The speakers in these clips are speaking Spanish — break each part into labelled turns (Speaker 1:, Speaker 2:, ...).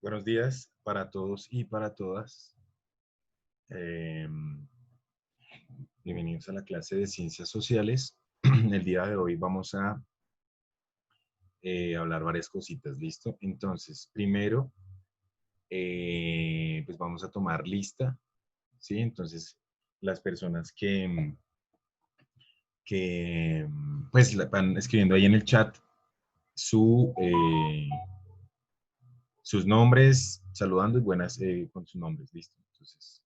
Speaker 1: Buenos días para todos y para todas. Bienvenidos a la clase de Ciencias Sociales. El día de hoy vamos a hablar varias cositas, ¿listo? Entonces, primero, pues vamos a tomar lista, ¿sí? Entonces, las personas que pues van escribiendo ahí en el chat sus nombres, saludando y buenas con sus nombres, ¿listo? Entonces,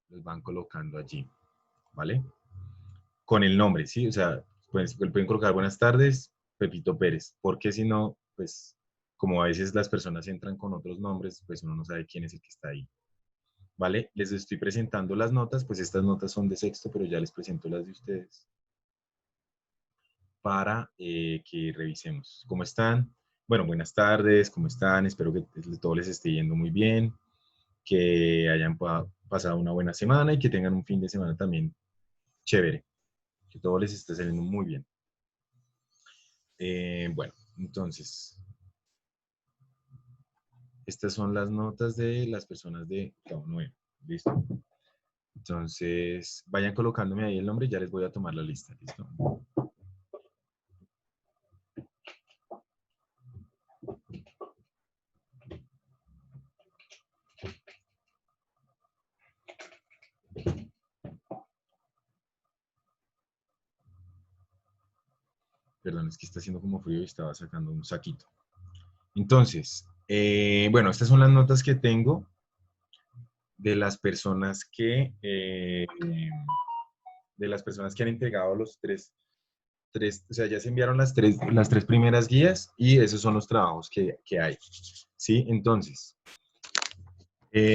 Speaker 1: los van colocando allí, ¿vale? Con el nombre, ¿sí? O sea, pues pueden colocar buenas tardes, Pepito Pérez, porque si no, pues como a veces las personas entran con otros nombres, pues uno no sabe quién es el que está ahí, ¿vale? Les estoy presentando las notas, pues estas notas son de sexto, pero ya les presento las de ustedes para que revisemos. ¿Cómo están? Bueno, buenas tardes, ¿cómo están? Espero que todo les esté yendo muy bien, que hayan pasado una buena semana y que tengan un fin de semana también chévere, que todo les esté saliendo muy bien. Bueno, entonces, estas son las notas de las personas de grado 9. ¿Listo? Entonces, vayan colocándome ahí el nombre y ya les voy a tomar la lista. ¿Listo? Perdón, es que está haciendo como frío y estaba sacando un saquito. Entonces, bueno, estas son las notas que tengo de las personas que han entregado los tres, o sea, ya se enviaron las tres primeras guías y esos son los trabajos que hay. ¿Sí? Entonces,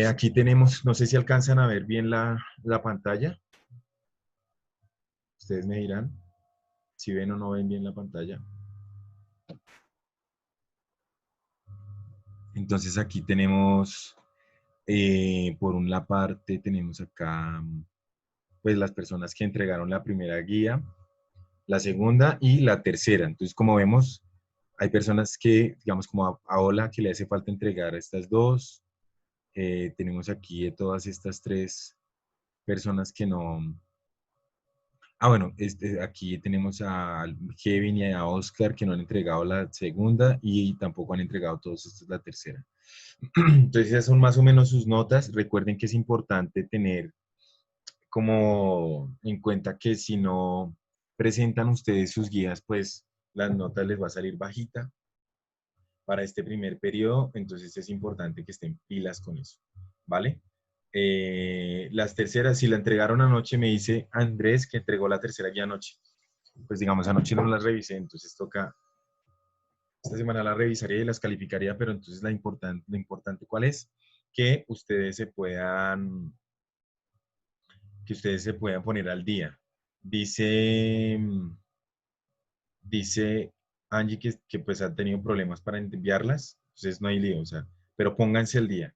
Speaker 1: aquí tenemos, no sé si alcanzan a ver bien la pantalla. Ustedes me dirán si ven o no ven bien la pantalla. Entonces aquí tenemos, por una parte tenemos acá, pues las personas que entregaron la primera guía, la segunda y la tercera. Entonces, como vemos, hay personas que, digamos, como a Ola, que le hace falta entregar a estas dos. Tenemos aquí de todas estas tres personas que no. Bueno, aquí tenemos a Kevin y a Oscar que no han entregado la segunda y tampoco han entregado todos estos la tercera. Entonces, esas son más o menos sus notas. Recuerden que es importante tener como en cuenta que si no presentan ustedes sus guías, pues las notas les va a salir bajita para este primer periodo, entonces es importante que estén pilas con eso, ¿vale? Las terceras, si la entregaron anoche, me dice Andrés que entregó la tercera guía anoche. Pues digamos, anoche no las revisé, entonces toca, esta semana la revisaría y las calificaría, pero entonces lo importante ¿cuál es? Que que ustedes se puedan poner al día. Dice, dice Angie que pues ha tenido problemas para enviarlas, entonces no hay lío, o sea, pero pónganse al día.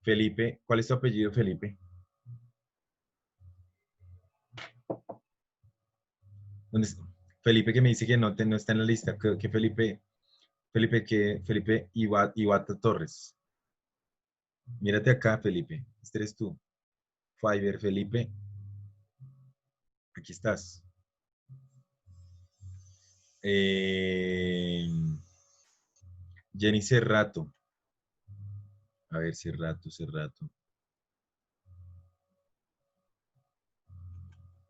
Speaker 1: Felipe, ¿cuál es tu apellido, Felipe? ¿Dónde está? Felipe que me dice que no está en la lista, que Felipe Iwata Torres. Mírate acá, Felipe, este eres tú. Fiverr, Felipe, aquí estás. Eh, Jenny Cerrato. A ver, Cerrato.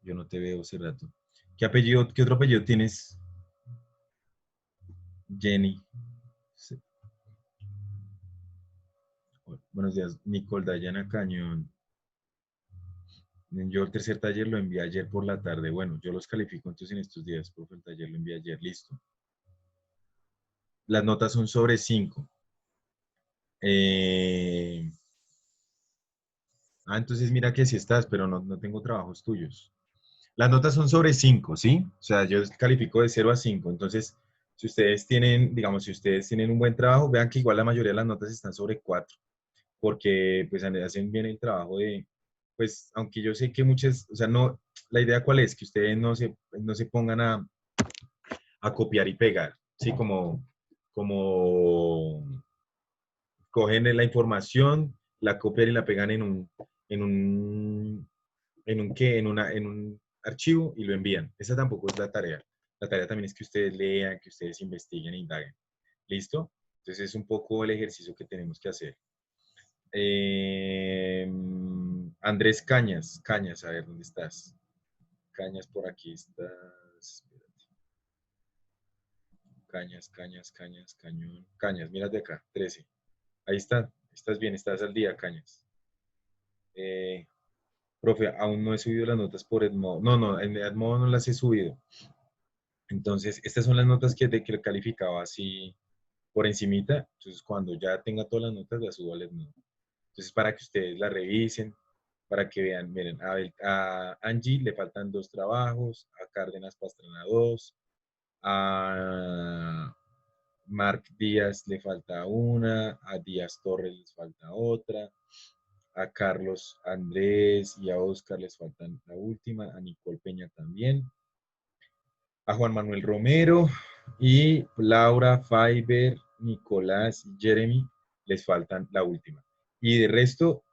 Speaker 1: Yo no te veo, Cerrato. ¿Qué otro apellido tienes, Jenny? Buenos días, Nicole Dayana Cañón. Yo el tercer taller lo envié ayer por la tarde. Bueno, yo los califico entonces en estos días, porque el taller lo envié ayer, listo. Las notas son sobre 5. Entonces mira que sí estás, pero no tengo trabajos tuyos. Las notas son sobre 5, ¿sí? O sea, yo califico de 0 a 5. Entonces, si ustedes tienen, digamos, si ustedes tienen un buen trabajo, vean que igual la mayoría de las notas están sobre 4. porque pues hacen bien el trabajo de, pues aunque yo sé que muchas, o sea, no, la idea cuál es, que ustedes no se pongan a copiar y pegar, ¿sí? Como cogen la información, la copian y la pegan en un, en un archivo y lo envían. Esa tampoco es la tarea. La tarea también es que ustedes lean, que ustedes investiguen e indaguen. ¿Listo? Entonces es un poco el ejercicio que tenemos que hacer. Eh, Andrés Cañas, Cañas, a ver, ¿dónde estás? Cañas, por aquí estás. Cañas, Cañas, Cañas, Cañón. Cañas, mírate acá, 13. Ahí está, estás bien, estás al día, Cañas. Eh, Profe, aún no he subido las notas por Edmodo. No, no, en Edmodo no las he subido. Entonces, estas son las notas que lo calificaba así por encimita. Entonces, cuando ya tenga todas las notas, las subo al Edmodo. Entonces, para que ustedes la revisen, para que vean, miren, a Angie le faltan 2 trabajos, a Cárdenas Pastrana 2, a Marc Díaz le falta una, a Díaz Torres les falta otra, a Carlos Andrés y a Oscar les faltan la última, a Nicole Peña también, a Juan Manuel Romero y Laura, Fiber, Nicolás y Jeremy les faltan la última. Y de resto,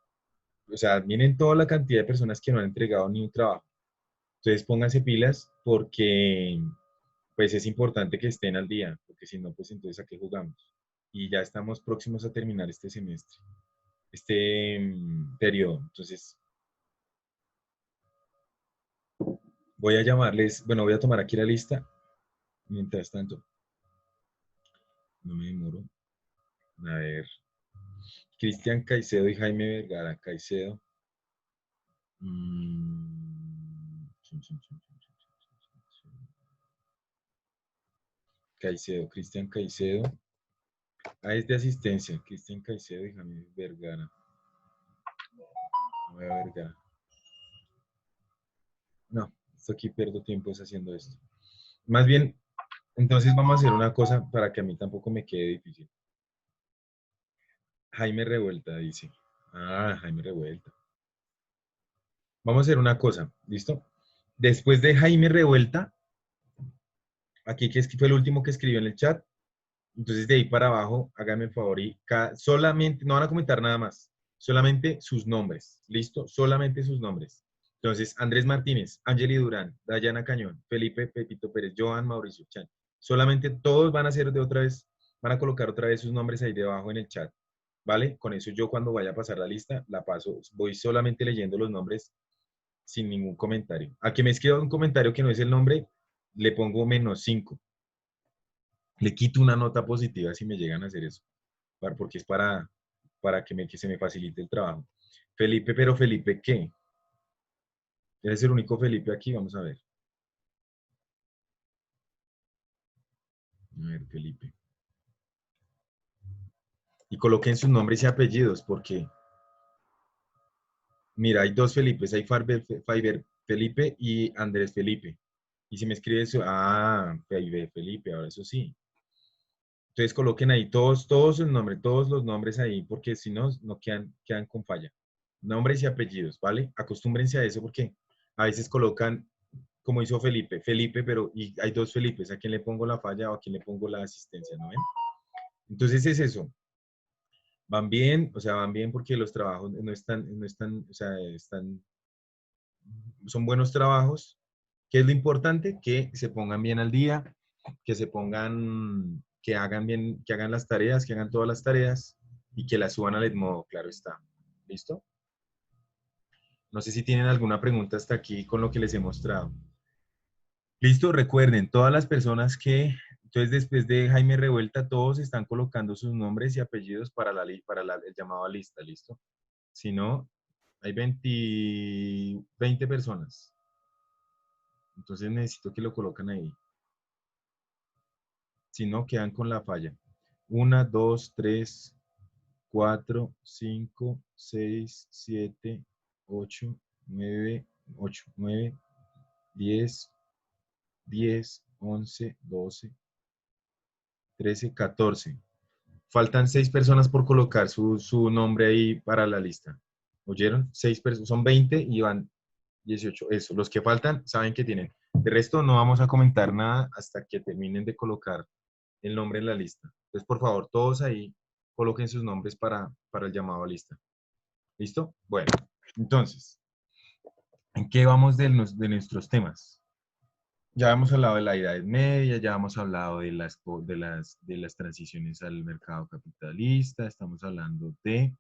Speaker 1: o sea, miren toda la cantidad de personas que no han entregado ni un trabajo. Entonces pónganse pilas porque pues es importante que estén al día, porque si no, pues entonces a qué jugamos. Y ya estamos próximos a terminar este semestre, este periodo. Entonces voy a llamarles, bueno, voy a tomar aquí la lista. Mientras tanto, no me demoro. A ver, Cristian Caicedo y Jaime Vergara. Caicedo. Caicedo, Cristian Caicedo. Ah, es de asistencia. Cristian Caicedo y Jaime Vergara. Voy a Vergara. No, esto aquí pierdo tiempo es haciendo esto. Más bien, entonces vamos a hacer una cosa para que a mí tampoco me quede difícil. Jaime Revuelta dice. Ah, Jaime Revuelta. Vamos a hacer una cosa, ¿listo? Después de Jaime Revuelta, aquí que fue el último que escribió en el chat, entonces de ahí para abajo, háganme el favor y solamente, no van a comentar nada más, solamente sus nombres, ¿listo? Solamente sus nombres. Entonces, Andrés Martínez, Angeli Durán, Dayana Cañón, Felipe Pepito Pérez, Joan Mauricio Chan. Solamente todos van a hacer de otra vez, van a colocar otra vez sus nombres ahí debajo en el chat, ¿vale? Con eso yo cuando vaya a pasar la lista, la paso, voy solamente leyendo los nombres sin ningún comentario. A que me escriba un comentario que no es el nombre, le pongo -5. Le quito una nota positiva si me llegan a hacer eso, porque es para que se me facilite el trabajo. Felipe, pero Felipe, ¿qué? ¿Eres el único Felipe aquí? Vamos a ver. A ver, Felipe. Y coloquen sus nombres y apellidos, porque, mira, hay 2 Felipes, hay Fiber Felipe y Andrés Felipe. Y si me escribes, Fiber Felipe, ahora eso sí. Entonces coloquen ahí todos sus nombres, todos los nombres ahí, porque si no, no quedan con falla. Nombres y apellidos, ¿vale? Acostúmbrense a eso porque a veces colocan, como hizo Felipe, Felipe, pero y hay 2 Felipes, ¿a quién le pongo la falla o a quién le pongo la asistencia? ¿No ven? Entonces es eso. Van bien, o sea, van bien porque los trabajos no están, o sea, son buenos trabajos. ¿Qué es lo importante? Que se pongan bien al día, que hagan bien, que hagan las tareas, que hagan todas las tareas y que las suban al Edmodo, claro está. ¿Listo? No sé si tienen alguna pregunta hasta aquí con lo que les he mostrado. Listo, recuerden, todas las personas entonces después de Jaime Revuelta, todos están colocando sus nombres y apellidos para el llamado a lista, ¿listo? Si no, hay 20 personas. Entonces necesito que lo coloquen ahí. Si no, quedan con la falla. 1, 2, 3, 4, 5, 6, 7, 8, 9, 8, 9, 10, 10, 11, 12, 13, 14. Faltan 6 personas por colocar su nombre ahí para la lista. ¿Oyeron? 6 personas, son 20 y van 18. Eso, los que faltan saben que tienen. De resto, no vamos a comentar nada hasta que terminen de colocar el nombre en la lista. Entonces, por favor, todos ahí coloquen sus nombres para el llamado a lista. ¿Listo? Bueno, entonces, ¿en qué vamos de nuestros temas? Ya hemos hablado de la Edad Media, ya hemos hablado de las transiciones al mercado capitalista, estamos hablando de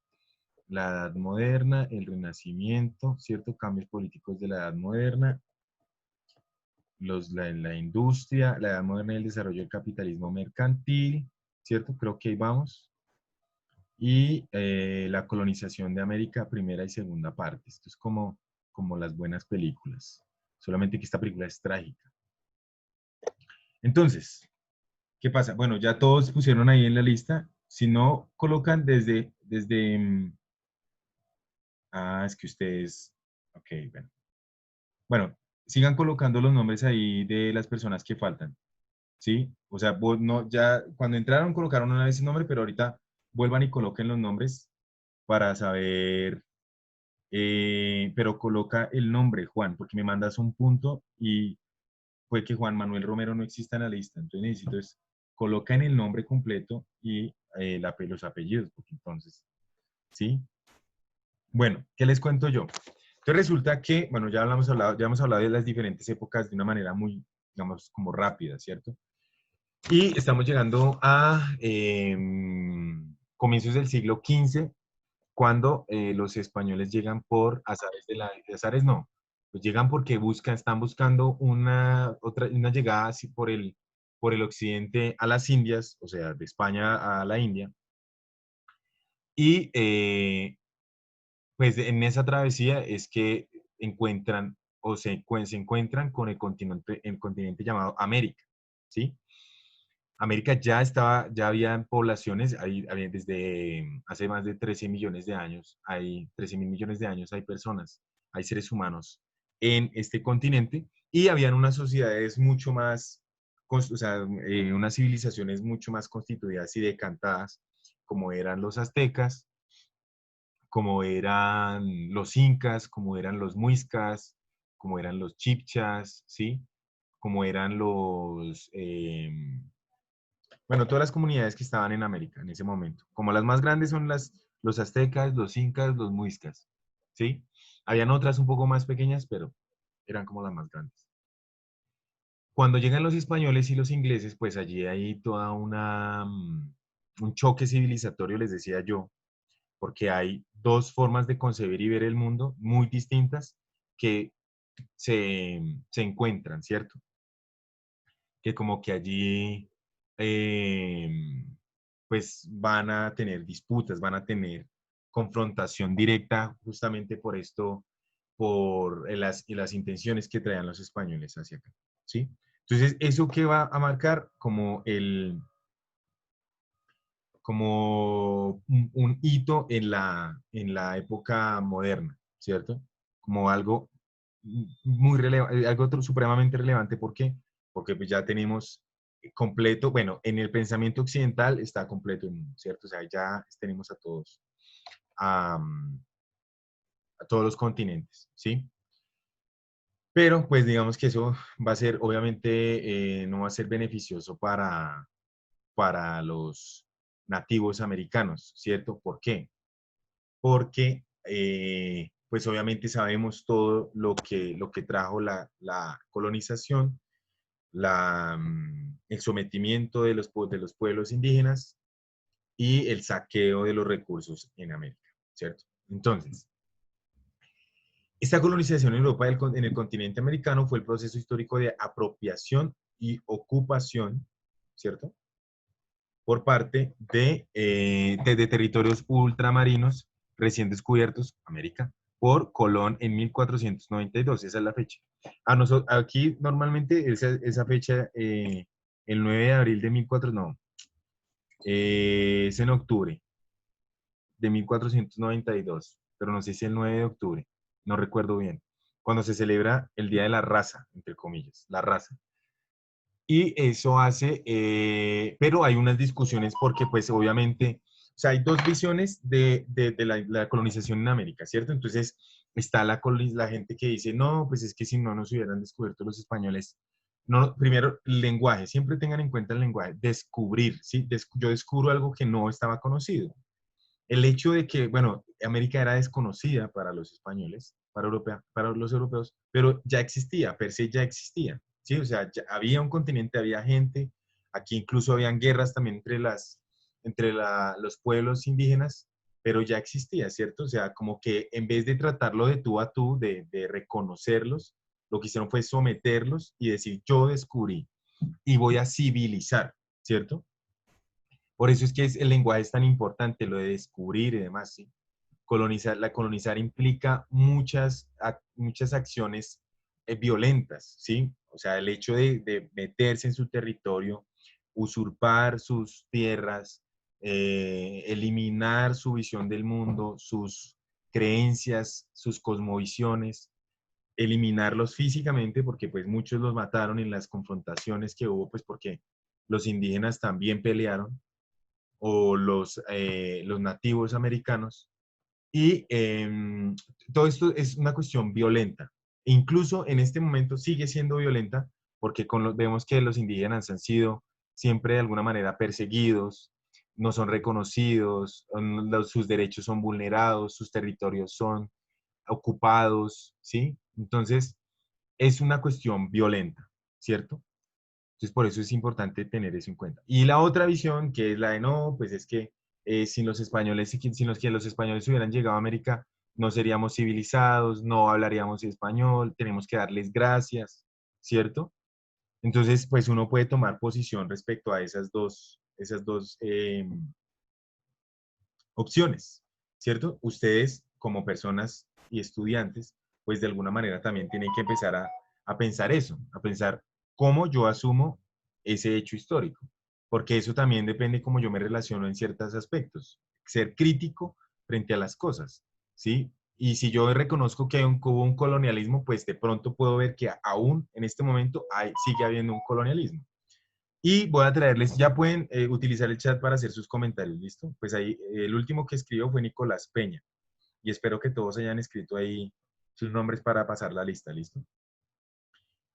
Speaker 1: la Edad Moderna, el Renacimiento, ¿cierto? Cambios políticos de la Edad Moderna, la industria, la Edad Moderna y el desarrollo del capitalismo mercantil, ¿cierto? Creo que ahí vamos. Y la colonización de América, primera y segunda parte. Esto es como las buenas películas, solamente que esta película es trágica. Entonces, ¿qué pasa? Bueno, ya todos pusieron ahí en la lista. Si no colocan es que ustedes, ok, bueno. Bueno, sigan colocando los nombres ahí de las personas que faltan, ¿sí? O sea, no, ya cuando entraron colocaron una vez el nombre, pero ahorita vuelvan y coloquen los nombres para saber, pero coloca el nombre, Juan, porque me mandas un punto y puede que Juan Manuel Romero no exista en la lista. Entonces necesito es, coloca en el nombre completo y los apellidos, porque entonces, ¿sí? Bueno, ¿qué les cuento yo? Entonces resulta que, bueno, ya hemos hablado de las diferentes épocas de una manera muy, digamos, como rápida, ¿cierto? Y estamos llegando a comienzos del siglo XV, cuando los españoles llegan por azares azares no, pues llegan porque están buscando una llegada así por el occidente a las Indias, o sea, de España a la India. Y pues en esa travesía es que encuentran se encuentran con el continente llamado América, ¿sí? América ya había poblaciones, desde hace más de 13 millones de años, hay 13 mil millones de años, hay personas, hay seres humanos en este continente y habían unas sociedades mucho más, o sea, unas civilizaciones mucho más constituidas y decantadas, como eran los aztecas, como eran los incas, como eran los muiscas, como eran los chipchas, ¿sí? Como eran bueno, todas las comunidades que estaban en América en ese momento. Como las más grandes son los aztecas, los incas, los muiscas, ¿sí? Habían otras un poco más pequeñas, pero eran como las más grandes. Cuando llegan los españoles y los ingleses, pues allí hay un choque civilizatorio, les decía yo, porque hay dos formas de concebir y ver el mundo muy distintas que se encuentran, ¿cierto? Que como que allí pues van a tener disputas, van a tener confrontación directa justamente por esto, por las intenciones que traían los españoles hacia acá, ¿sí? Entonces, ¿eso qué va a marcar? Como un hito en la época moderna, ¿cierto? Como algo muy relevante, algo supremamente relevante. ¿Por qué? Porque pues ya tenemos completo, bueno, en el pensamiento occidental está completo el mundo, ¿cierto? O sea, ya tenemos a, a todos los continentes, ¿sí? Pero pues digamos que eso va a ser, obviamente, no va a ser beneficioso para los nativos americanos, ¿cierto? ¿Por qué? Porque pues obviamente sabemos todo lo que trajo la colonización, el sometimiento de los pueblos indígenas y el saqueo de los recursos en América, ¿cierto? Entonces, esta colonización en Europa, en el continente americano, fue el proceso histórico de apropiación y ocupación, ¿cierto? Por parte de territorios ultramarinos recién descubiertos, América, por Colón en 1492. Esa es la fecha. Aquí normalmente esa fecha, el 9 de abril de 1400, no, es en octubre de 1492, pero no sé si el 9 de octubre, no recuerdo bien, cuando se celebra el Día de la Raza, entre comillas, la raza. Y eso hace, pero hay unas discusiones porque pues obviamente, o sea, hay dos visiones de la colonización en América, ¿cierto? Entonces está la gente que dice, no, pues es que si no nos hubieran descubierto los españoles, no, primero, el lenguaje, siempre tengan en cuenta el lenguaje, descubrir, ¿sí? Yo descubro algo que no estaba conocido. El hecho de que, bueno, América era desconocida para los españoles, para los europeos, pero ya existía, per se ya existía, ¿sí? O sea, ya había un continente, había gente, aquí incluso habían guerras también entre los pueblos indígenas, pero ya existía, ¿cierto? O sea, como que en vez de tratarlo de tú a tú, de reconocerlos, lo que hicieron fue someterlos y decir, yo descubrí y voy a civilizar, ¿cierto? Por eso es que el lenguaje es tan importante, lo de descubrir y demás, ¿sí? Colonizar implica muchas acciones violentas, ¿sí? O sea, el hecho de meterse en su territorio, usurpar sus tierras, eliminar su visión del mundo, sus creencias, sus cosmovisiones, eliminarlos físicamente, porque pues muchos los mataron en las confrontaciones que hubo, pues porque los indígenas también pelearon, o los nativos americanos. Y todo esto es una cuestión violenta. Incluso en este momento sigue siendo violenta porque vemos que los indígenas han sido siempre de alguna manera perseguidos, no son reconocidos, sus derechos son vulnerados, sus territorios son ocupados, ¿sí? Entonces, es una cuestión violenta, ¿cierto? Entonces, por eso es importante tener eso en cuenta. Y la otra visión, que es la de no, pues es que sin los españoles, sin los que los españoles hubieran llegado a América, no seríamos civilizados, no hablaríamos español, tenemos que darles gracias, ¿cierto? Entonces, pues uno puede tomar posición respecto a esas dos opciones, ¿cierto? Ustedes, como personas y estudiantes, pues de alguna manera también tienen que empezar a pensar eso, a pensar cómo yo asumo ese hecho histórico, porque eso también depende cómo yo me relaciono en ciertos aspectos. Ser crítico frente a las cosas, ¿sí? Y si yo reconozco que hubo un colonialismo, pues de pronto puedo ver que aún en este momento sigue habiendo un colonialismo. Y voy a traerles, ya pueden utilizar el chat para hacer sus comentarios, ¿listo? Pues ahí, el último que escribió fue Nicolás Peña. Y espero que todos hayan escrito ahí sus nombres para pasar la lista, ¿listo?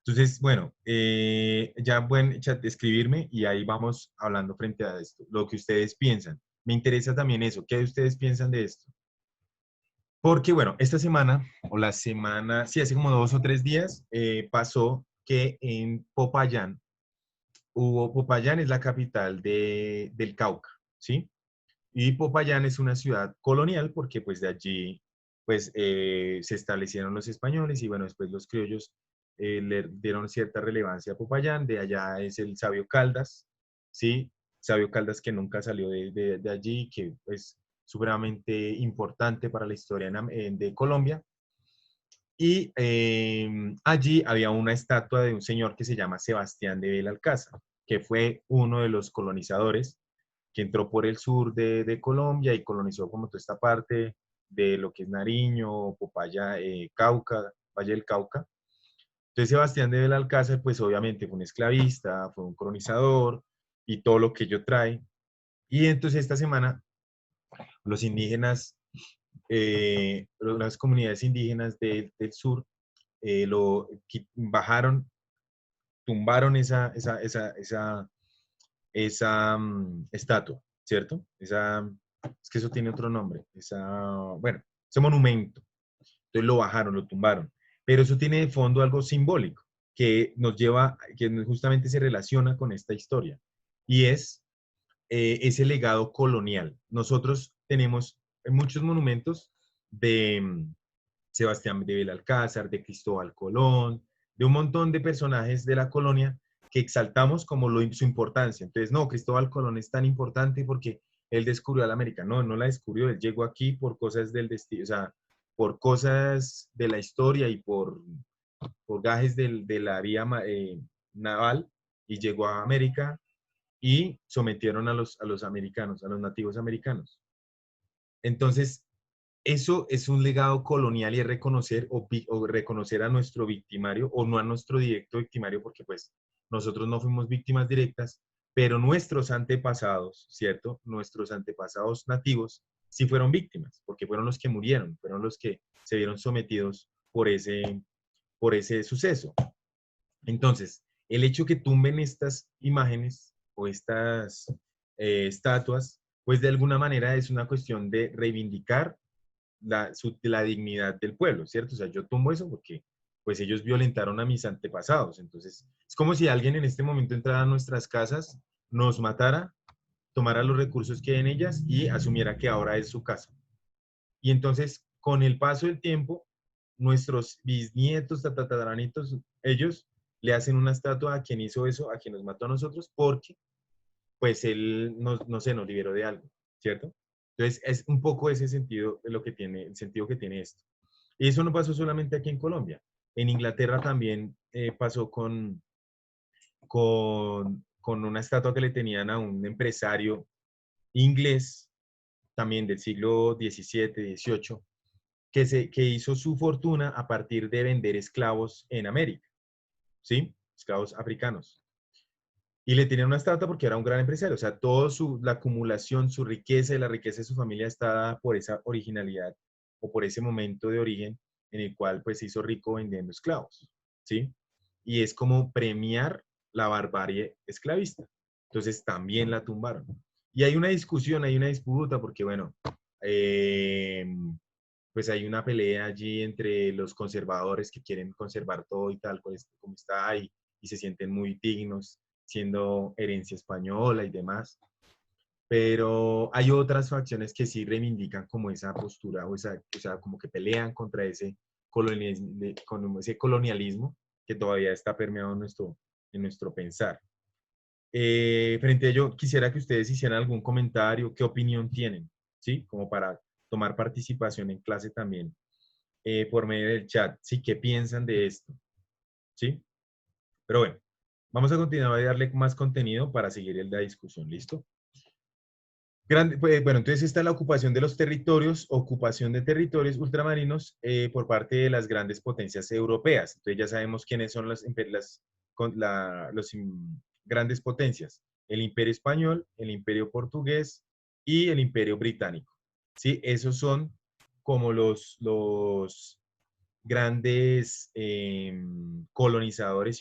Speaker 1: Entonces, bueno, ya pueden chat, escribirme y ahí vamos hablando frente a esto, lo que ustedes piensan. Me interesa también eso, ¿qué ustedes piensan de esto? Porque, bueno, esta semana, o la semana, sí, hace como 2 o 3 días, pasó que en Popayán, Popayán es la capital del Cauca, ¿sí? Y Popayán es una ciudad colonial porque pues de allí pues se establecieron los españoles y bueno, después los criollos le dieron cierta relevancia a Popayán, de allá es el Sabio Caldas, ¿sí? Sabio Caldas que nunca salió de allí, que es supremamente importante para la historia de Colombia. Y allí había una estatua de un señor que se llama Sebastián de Belalcázar, que fue uno de los colonizadores que entró por el sur de Colombia y colonizó como toda esta parte de lo que es Nariño, Popaya, Cauca, Valle del Cauca. Entonces Sebastián de Belalcázar, pues obviamente fue un esclavista, fue un colonizador y todo lo que ello trae. Y entonces esta semana los indígenas, las comunidades indígenas del sur, bajaron, tumbaron esa estatua, ¿cierto? Es que eso tiene otro nombre, bueno, ese monumento. Entonces lo bajaron, lo tumbaron. Pero eso tiene de fondo algo simbólico que nos lleva, que justamente se relaciona con esta historia. Y es ese legado colonial. Nosotros tenemos muchos monumentos de Sebastián de Belalcázar, de Cristóbal Colón, de un montón de personajes de la colonia que exaltamos como su importancia. Entonces, no, Cristóbal Colón es tan importante porque él descubrió a la América. No, no la descubrió, él llegó aquí por cosas del destino, o sea, por cosas de la historia y por gajes de la vía naval y llegó a América y sometieron a los americanos, a los nativos americanos. Entonces, eso es un legado colonial y es reconocer o reconocer a nuestro victimario o no a nuestro directo victimario porque pues nosotros no fuimos víctimas directas, pero nuestros antepasados, ¿cierto? Nuestros antepasados nativos sí fueron víctimas, porque fueron los que murieron, fueron los que se vieron sometidos por ese suceso. Entonces, el hecho que tumben estas imágenes o estas estatuas, pues de alguna manera es una cuestión de reivindicar la dignidad del pueblo, ¿cierto? O sea, yo tumbo eso porque pues ellos violentaron a mis antepasados. Entonces, es como si alguien en este momento entrara a nuestras casas, nos matara, tomara los recursos que hay en ellas y asumiera que ahora es su casa. Y entonces, con el paso del tiempo, nuestros bisnietos, tatataranitos, ellos le hacen una estatua a quien hizo eso, a quien nos mató a nosotros, porque pues él nos, no sé, nos liberó de algo, ¿cierto? Entonces, es un poco ese sentido, lo que tiene, el sentido que tiene esto. Y eso no pasó solamente aquí en Colombia. En Inglaterra también pasó con una estatua que le tenían a un empresario inglés, también del siglo XVII, XVIII, que hizo su fortuna a partir de vender esclavos en América, ¿sí? Esclavos africanos. Y le tenían una estatua porque era un gran empresario. O sea, toda la acumulación, su riqueza y la riqueza de su familia está dada por esa originalidad o por ese momento de origen en el cual pues se hizo rico vendiendo esclavos, ¿sí? Y es como premiar la barbarie esclavista. Entonces también la tumbaron. Y hay una discusión, hay una disputa porque, bueno, eh, pues hay una pelea allí entre los conservadores que quieren conservar todo y tal, pues, como está ahí, y se sienten muy dignos siendo herencia española y demás. Pero hay otras facciones que sí reivindican como esa postura, o sea como que pelean contra ese colonialismo que todavía está permeado en nuestro pensar. Frente a ello, quisiera que ustedes hicieran algún comentario, qué opinión tienen, ¿sí? Como para tomar participación en clase también por medio del chat, ¿sí? ¿Qué piensan de esto? ¿Sí? Pero bueno, vamos a continuar y darle más contenido para seguir la discusión, ¿listo? Pues, bueno, entonces está la ocupación de los territorios, ocupación de territorios ultramarinos por parte de las grandes potencias europeas. Entonces ya sabemos quiénes son grandes potencias. El Imperio Español, el Imperio Portugués y el Imperio Británico. ¿Sí? Esos son como los grandes colonizadores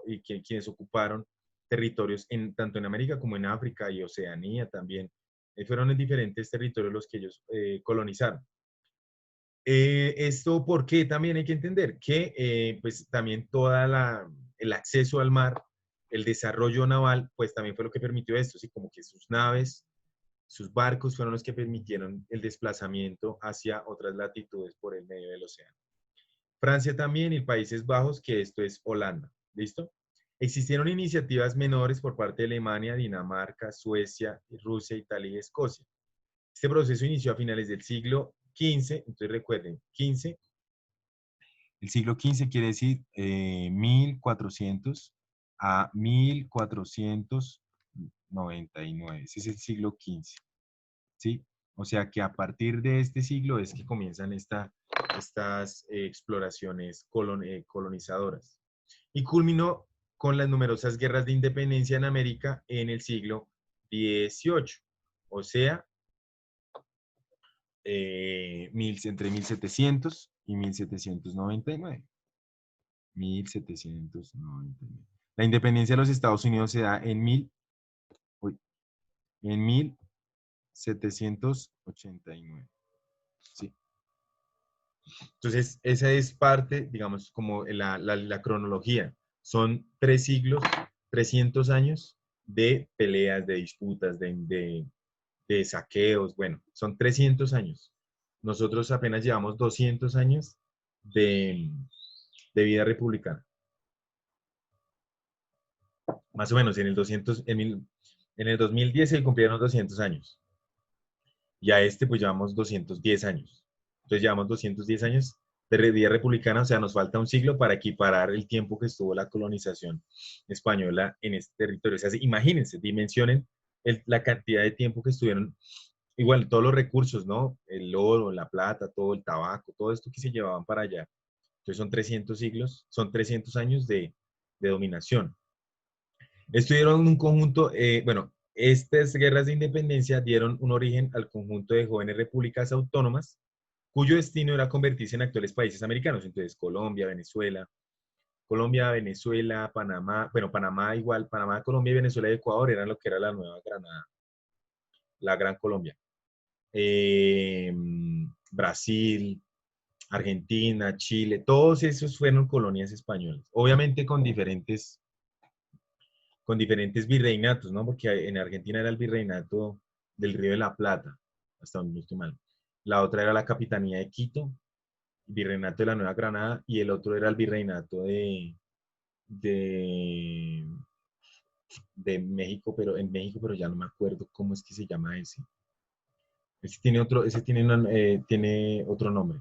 Speaker 1: y quienes ocuparon territorios tanto en América como en África y Oceanía también. Fueron en diferentes territorios los que ellos colonizaron. Esto porque también hay que entender que pues también el acceso al mar, el desarrollo naval, pues también fue lo que permitió esto, ¿sí? Como que sus naves, sus barcos fueron los que permitieron el desplazamiento hacia otras latitudes por el medio del océano. Francia también y Países Bajos, que esto es Holanda. ¿Listo? Existieron iniciativas menores por parte de Alemania, Dinamarca, Suecia, Rusia, Italia y Escocia. Este proceso inició a finales del siglo XV, entonces recuerden, 15. El siglo XV quiere decir 1400 a 1499. Ese es el siglo XV, ¿sí? O sea que a partir de este siglo es que comienzan estas exploraciones colonizadoras. Y culminó con las numerosas guerras de independencia en América en el siglo XVIII. O sea, entre 1700 y 1799. 1799. La independencia de los Estados Unidos se da en 1789. ¿Sí? Entonces, esa es parte, digamos, como la cronología. Son 3 siglos, 300 años de peleas, de disputas, de saqueos. Bueno, son 300 años. Nosotros apenas llevamos 200 años de vida republicana. Más o menos, en el 2010 se cumplieron 200 años. Y a este pues llevamos 210 años. Entonces llevamos 210 años de vida republicana, o sea, nos falta un siglo para equiparar el tiempo que estuvo la colonización española en este territorio. O sea, imagínense, dimensionen la cantidad de tiempo que estuvieron, igual todos los recursos, ¿no? El oro, la plata, todo el tabaco, todo esto que se llevaban para allá. Entonces son 300 siglos, son 300 años de dominación. Estuvieron un conjunto, bueno, estas guerras de independencia dieron un origen al conjunto de jóvenes repúblicas autónomas cuyo destino era convertirse en actuales países americanos. Entonces, Colombia, Venezuela, Panamá, bueno, Panamá igual, Panamá, Colombia, Venezuela y Ecuador eran lo que era la Nueva Granada, la Gran Colombia. Eh, Brasil, Argentina, Chile, todos esos fueron colonias españolas. Obviamente con diferentes virreinatos, ¿no? Porque en Argentina era el virreinato del Río de la Plata, hasta donde no estoy mal. La otra era la Capitanía de Quito, virreinato de la Nueva Granada, y el otro era el virreinato de, de México, pero en México, pero ya no me acuerdo cómo es que se llama ese. Tiene otro nombre,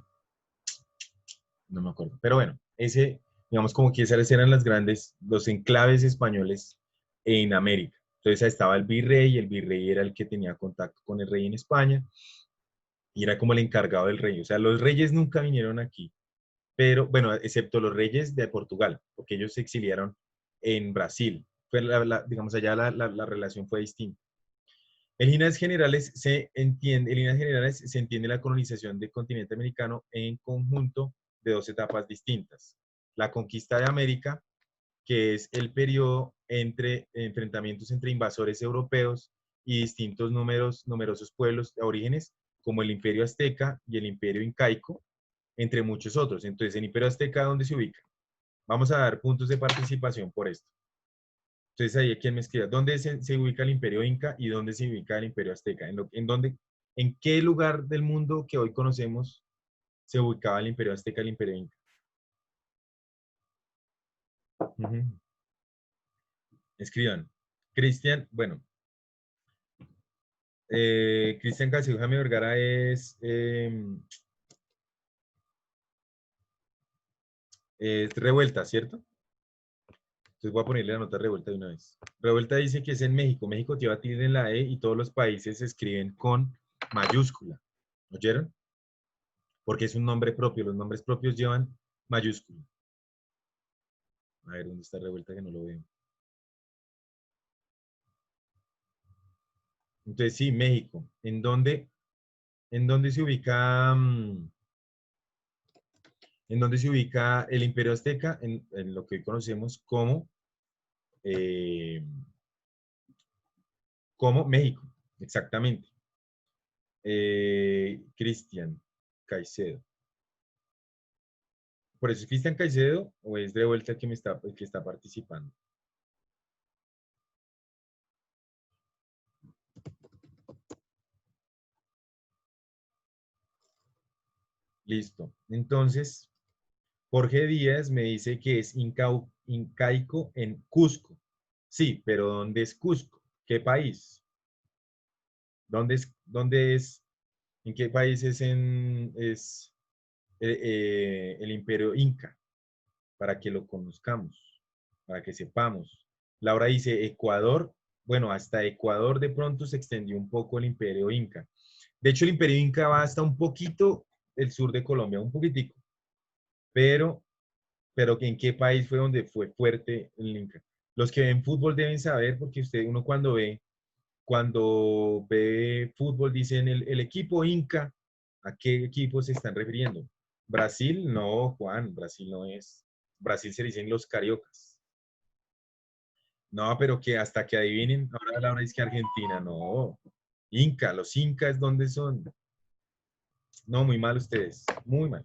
Speaker 1: no me acuerdo. Pero bueno, ese, digamos como que esas eran los enclaves españoles en América. Entonces ahí estaba el virrey era el que tenía contacto con el rey en España y era como el encargado del rey. O sea, los reyes nunca vinieron aquí, pero bueno, excepto los reyes de Portugal, porque ellos se exiliaron en Brasil. Digamos, allá la relación fue distinta. En líneas generales se entiende la colonización del continente americano en conjunto de dos etapas distintas. La conquista de América, que es el periodo entre enfrentamientos entre invasores europeos y distintos numerosos pueblos de orígenes, como el Imperio Azteca y el Imperio Incaico, entre muchos otros. Entonces, el Imperio Azteca, ¿dónde se ubica? Vamos a dar puntos de participación por esto. Entonces, ahí quien me escriba, ¿dónde se ubica el Imperio Inca y dónde se ubica el Imperio Azteca? ¿En qué lugar del mundo que hoy conocemos se ubicaba el Imperio Azteca y el Imperio Inca? Ujú. Escriban. Cristian, bueno, Cristian Casius Jaime Vergara es revuelta, ¿cierto? Entonces voy a ponerle la nota revuelta de una vez. Revuelta dice que es en México. México lleva tilde en la E y todos los países se escriben con mayúscula. ¿Oyeron? Porque es un nombre propio. Los nombres propios llevan mayúscula. A ver, ¿dónde está revuelta que no lo veo? Entonces, sí, México. ¿En dónde se ubica, en dónde se ubica el Imperio Azteca? En lo que hoy conocemos eh, como México, exactamente. Cristian Caicedo. ¿Por eso es Cristian Caicedo o es de vuelta el que está participando? Listo. Entonces, Jorge Díaz me dice que es incaico en Cusco. Sí, pero ¿dónde es Cusco? ¿Qué país? ¿Dónde es? ¿En qué país es el Imperio Inca? Para que lo conozcamos, para que sepamos. Laura dice Ecuador. Bueno, hasta Ecuador de pronto se extendió un poco el Imperio Inca. De hecho, el Imperio Inca va hasta un poquito el sur de Colombia, un poquitico. Pero, pero ¿en qué país fue donde fue fuerte el Inca? Los que ven fútbol deben saber, porque uno cuando ve fútbol dicen el equipo Inca, ¿a qué equipo se están refiriendo? Brasil, no, Juan, Brasil no es. Brasil se dicen los cariocas. No, pero que hasta que adivinen, ahora la hora es que Argentina, no. Inca, los incas, ¿dónde son? No, muy mal ustedes, muy mal.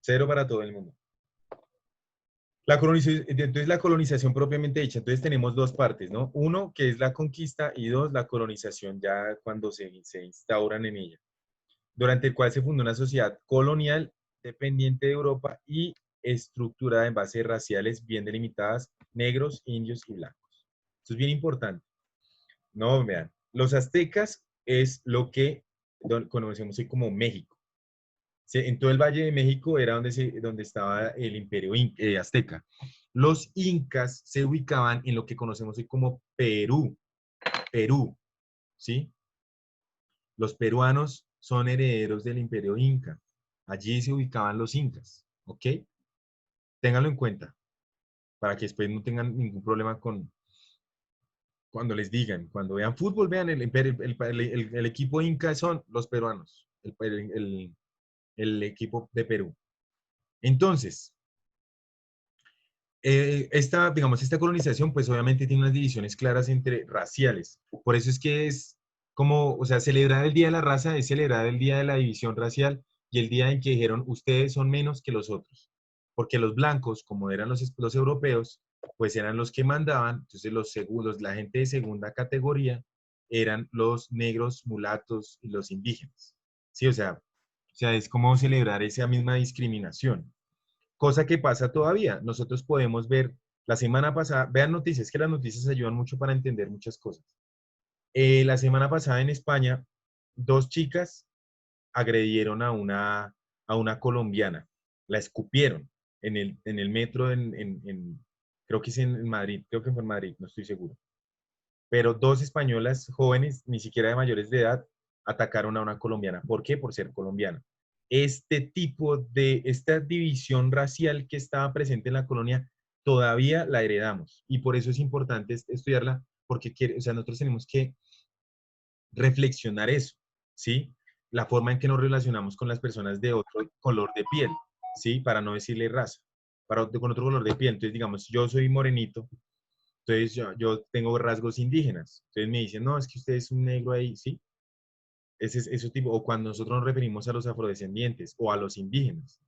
Speaker 1: Cero para todo el mundo. Entonces, la colonización propiamente dicha, entonces tenemos dos partes, ¿no? Uno, que es la conquista, y dos, la colonización ya cuando se instauran en ella, durante el cual se fundó una sociedad colonial dependiente de Europa y estructurada en bases raciales bien delimitadas, negros, indios y blancos. Eso es bien importante. No, vean, los aztecas es lo que conocemos hoy como México. En todo el Valle de México era donde estaba el imperio azteca. Los incas se ubicaban en lo que conocemos hoy como Perú, ¿sí? Los peruanos son herederos del imperio inca. Allí se ubicaban los incas, ¿ok? Ténganlo en cuenta. para que después no tengan ningún problema con cuando les digan, cuando vean fútbol, vean el equipo Inca son los peruanos, el equipo de Perú. Entonces, digamos, esta colonización, pues obviamente tiene unas divisiones claras entre raciales. Por eso es que es como, o sea, celebrar el Día de la Raza es celebrar el Día de la División Racial y el día en que dijeron, ustedes son menos que los otros. Porque los blancos, como eran los europeos, pues eran los que mandaban, entonces los segundos, la gente de segunda categoría eran los negros, mulatos y los indígenas. Sí, o sea, es como celebrar esa misma discriminación. Cosa que pasa todavía. Nosotros podemos ver la semana pasada, vean noticias, que las noticias ayudan mucho para entender muchas cosas. La semana pasada en España, dos chicas agredieron a una colombiana, la escupieron en el metro, creo que es en Madrid, creo que fue en Madrid, no estoy seguro. Pero dos españolas jóvenes, ni siquiera de mayores de edad, atacaron a una colombiana. ¿Por qué? Por ser colombiana. Esta división racial que estaba presente en la colonia, todavía la heredamos. Y por eso es importante estudiarla, porque o sea, nosotros tenemos que reflexionar eso, ¿sí? La forma en que nos relacionamos con las personas de otro color de piel, ¿sí? Para no decirle raza, con otro color de piel. Entonces, digamos, yo soy morenito, entonces yo tengo rasgos indígenas. Entonces me dicen, no, es que usted es un negro ahí, ¿sí? Ese es ese tipo, o cuando nosotros nos referimos a los afrodescendientes o a los indígenas.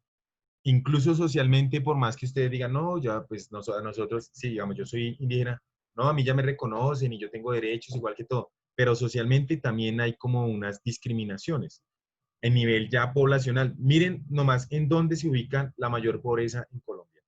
Speaker 1: Incluso socialmente, por más que ustedes digan, no, ya, pues a nosotros, sí, digamos, yo soy indígena, no, a mí ya me reconocen y yo tengo derechos igual que todo, pero socialmente también hay como unas discriminaciones en nivel ya poblacional. Miren nomás en dónde se ubica la mayor pobreza en Colombia.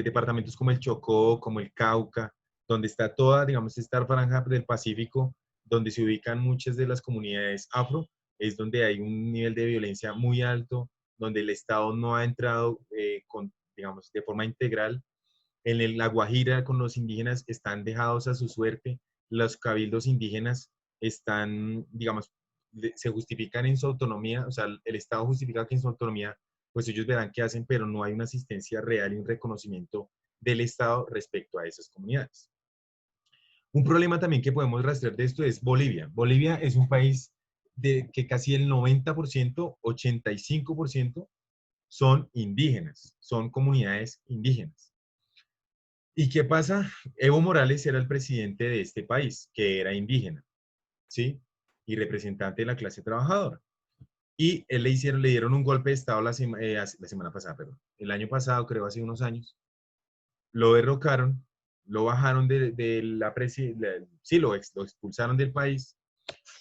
Speaker 1: Departamentos como el Chocó, como el Cauca, donde está toda, digamos, esta franja del Pacífico, donde se ubican muchas de las comunidades afro, es donde hay un nivel de violencia muy alto, donde el Estado no ha entrado digamos, de forma integral. La Guajira con los indígenas están dejados a su suerte, los cabildos indígenas están, digamos, se justifican en su autonomía, o sea, el Estado justifica que en su autonomía, pues ellos verán qué hacen, pero no hay una asistencia real y un reconocimiento del Estado respecto a esas comunidades. Un problema también que podemos rastrear de esto es Bolivia. Bolivia es un país de que casi el 90%, 85% son indígenas, son comunidades indígenas. ¿Y qué pasa? Evo Morales era el presidente de este país, que era indígena, ¿sí? Y representante de la clase trabajadora. Y le dieron un golpe de Estado la semana pasada, perdón. El año pasado, creo, hace unos años. Lo derrocaron, lo bajaron de la presidencia, sí, lo expulsaron del país.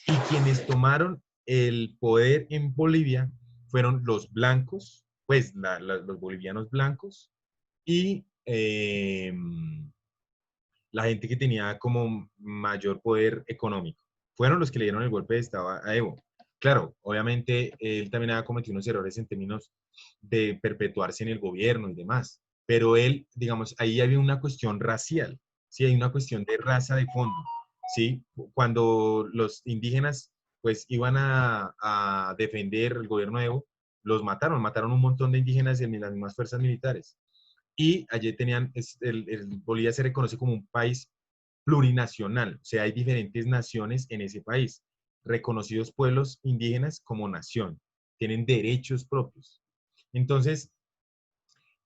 Speaker 1: Y quienes tomaron el poder en Bolivia fueron los blancos, pues los bolivianos blancos y la gente que tenía como mayor poder económico. Fueron los que le dieron el golpe de Estado a Evo. Claro, obviamente él también había cometido unos errores en términos de perpetuarse en el gobierno y demás, pero él, digamos, ahí había una cuestión racial, ¿sí? Hay una cuestión de raza de fondo, ¿sí? Cuando los indígenas pues iban a defender el gobierno de Evo, los mataron un montón de indígenas en las mismas fuerzas militares. Y allí tenían, Bolivia se reconoce como un país plurinacional, o sea, hay diferentes naciones en ese país, reconocidos pueblos indígenas como nación, tienen derechos propios. Entonces,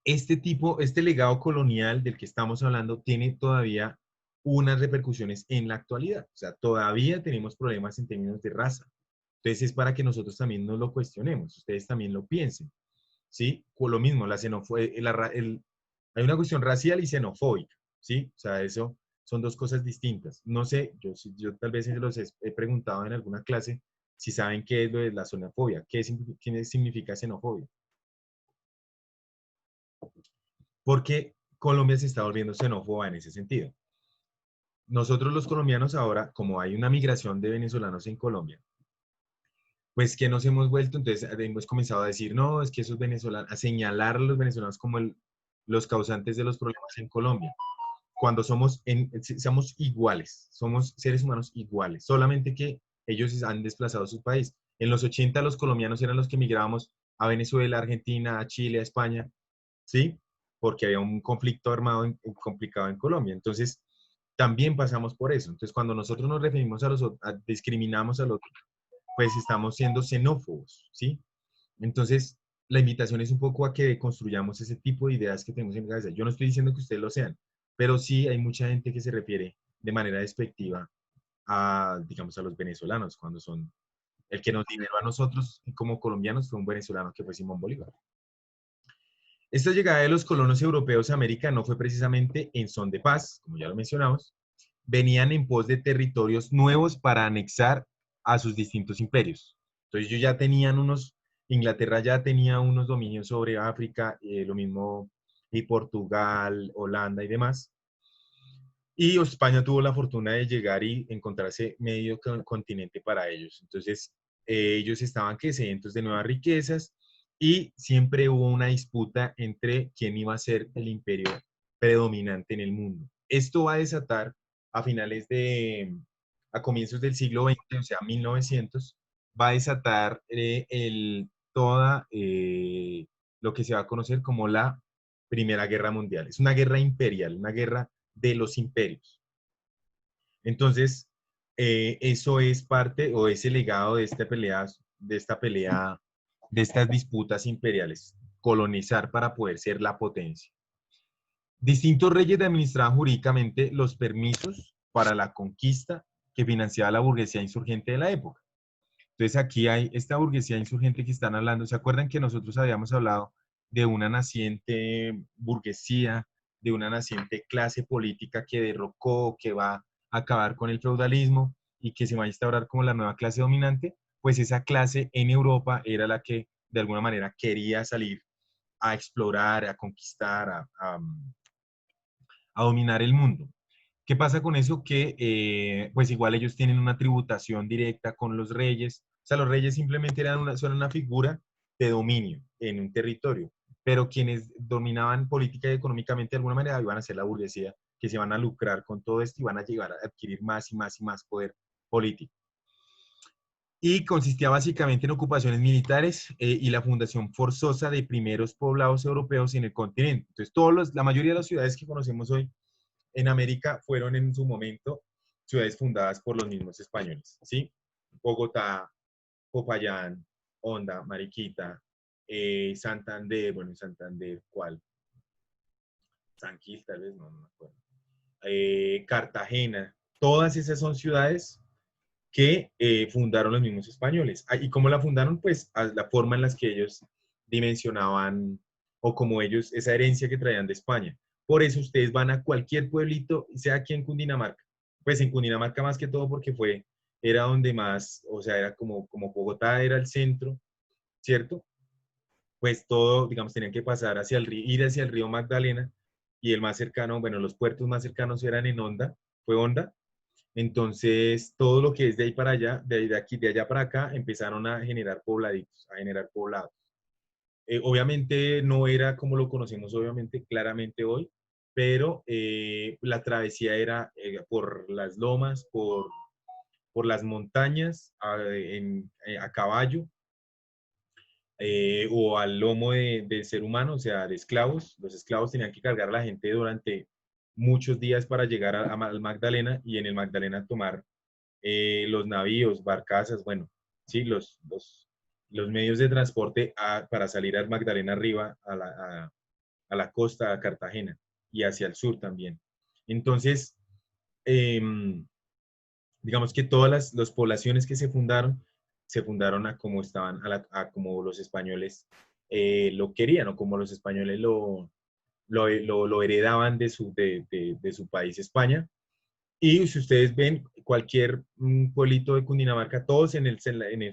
Speaker 1: este legado colonial del que estamos hablando tiene todavía unas repercusiones en la actualidad, o sea, todavía tenemos problemas en términos de raza. Entonces, es para que nosotros también nos lo cuestionemos, ustedes también lo piensen, ¿sí? Con lo mismo, la xenofobia, hay una cuestión racial y xenofóbica, ¿sí? O sea, eso son dos cosas distintas. No sé, yo tal vez se los he preguntado en alguna clase si saben qué es lo de la xenofobia, qué significa xenofobia. Porque Colombia se está volviendo xenófoba en ese sentido. Nosotros los colombianos ahora, como hay una migración de venezolanos en Colombia, pues que nos hemos vuelto, entonces hemos comenzado a decir, no, es que esos venezolanos, a señalar a los venezolanos como los causantes de los problemas en Colombia, cuando somos iguales, somos seres humanos iguales, solamente que ellos han desplazado su país. En los 80 los colombianos eran los que migrábamos a Venezuela, a Argentina, a Chile, a España, ¿sí? porque había un conflicto armado complicado en Colombia. Entonces, también pasamos por eso. Entonces, cuando nosotros nos referimos a los discriminamos al otro, pues estamos siendo xenófobos, ¿sí? Entonces, la invitación es un poco a que construyamos ese tipo de ideas que tenemos en la cabeza. Yo no estoy diciendo que ustedes lo sean, pero sí hay mucha gente que se refiere de manera despectiva a, digamos, a los venezolanos, cuando son, el que nos liberó a nosotros como colombianos fue un venezolano que fue Simón Bolívar. Esta llegada de los colonos europeos a América no fue precisamente en son de paz, como ya lo mencionamos, venían en pos de territorios nuevos para anexar a sus distintos imperios. Entonces ellos ya tenían unos, Inglaterra ya tenía unos dominios sobre África, lo mismo y Portugal, Holanda y demás. Y España tuvo la fortuna de llegar y encontrarse medio continente para ellos. Entonces ellos estaban sedientos de nuevas riquezas y siempre hubo una disputa entre quién iba a ser el imperio predominante en el mundo. Esto va a desatar a comienzos del siglo XX, o sea, 1900, va a desatar toda lo que se va a conocer como la Primera Guerra Mundial. Es una guerra imperial, una guerra de los imperios. Entonces, eso es parte o ese legado de estas disputas imperiales, colonizar para poder ser la potencia. Distintos reyes administraban jurídicamente los permisos para la conquista que financiaba la burguesía insurgente de la época. Entonces aquí hay esta burguesía insurgente que están hablando. ¿Se acuerdan que nosotros habíamos hablado de una naciente burguesía, de una naciente clase política que derrocó, que va a acabar con el feudalismo y que se va a instaurar como la nueva clase dominante? Pues esa clase en Europa era la que de alguna manera quería salir a explorar, a conquistar, a dominar el mundo. ¿Qué pasa con eso? Que pues igual ellos tienen una tributación directa con los reyes. O sea, los reyes simplemente son una figura de dominio en un territorio, pero quienes dominaban política y económicamente de alguna manera iban a ser la burguesía, que se van a lucrar con todo esto y van a llegar a adquirir más y más y más poder político. Y consistía básicamente en ocupaciones militares y la fundación forzosa de primeros poblados europeos en el continente. Entonces, la mayoría de las ciudades que conocemos hoy en América fueron en su momento ciudades fundadas por los mismos españoles, ¿sí? Bogotá, Popayán, Honda, Mariquita, Santander, bueno, Santander, ¿cuál? San Gil, tal vez, no me acuerdo. Cartagena, todas esas son ciudades que fundaron los mismos españoles. ¿Y cómo la fundaron? Pues a la forma en las que ellos dimensionaban o como ellos, esa herencia que traían de España. Por eso ustedes van a cualquier pueblito, sea aquí en Cundinamarca. Pues en Cundinamarca más que todo porque era donde más, o sea, era como Bogotá era el centro, ¿cierto? Pues todo, digamos, tenían que pasar hacia ir hacia el río Magdalena y el más cercano, bueno, los puertos más cercanos eran en Honda, fue Honda. Entonces, todo lo que es de ahí para allá, de aquí, de allá para acá, empezaron a generar pobladitos, a generar poblados. Obviamente no era como lo conocemos, obviamente, claramente hoy, pero la travesía era por las lomas, por las montañas, a caballo, o al lomo del ser humano, o sea, de esclavos. Los esclavos tenían que cargar a la gente durante muchos días para llegar al Magdalena y en el Magdalena tomar los navíos, barcazas, bueno, sí, los medios de transporte para salir al Magdalena arriba, a la costa, a Cartagena y hacia el sur también. Entonces, eh, digamos que todas las poblaciones que se fundaron a como estaban, a como los españoles lo querían o como los españoles lo heredaban de su país, España. Y si ustedes ven cualquier pueblito de Cundinamarca, todos en el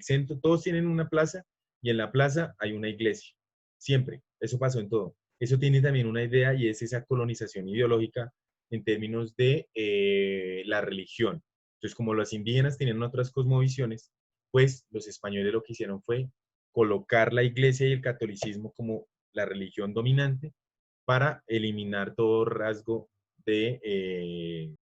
Speaker 1: centro, todos tienen una plaza y en la plaza hay una iglesia. Siempre. Eso pasó en todo. Eso tiene también una idea y es esa colonización ideológica en términos de la religión. Entonces, como los indígenas tenían otras cosmovisiones, pues los españoles lo que hicieron fue colocar la iglesia y el catolicismo como la religión dominante para eliminar todo rasgo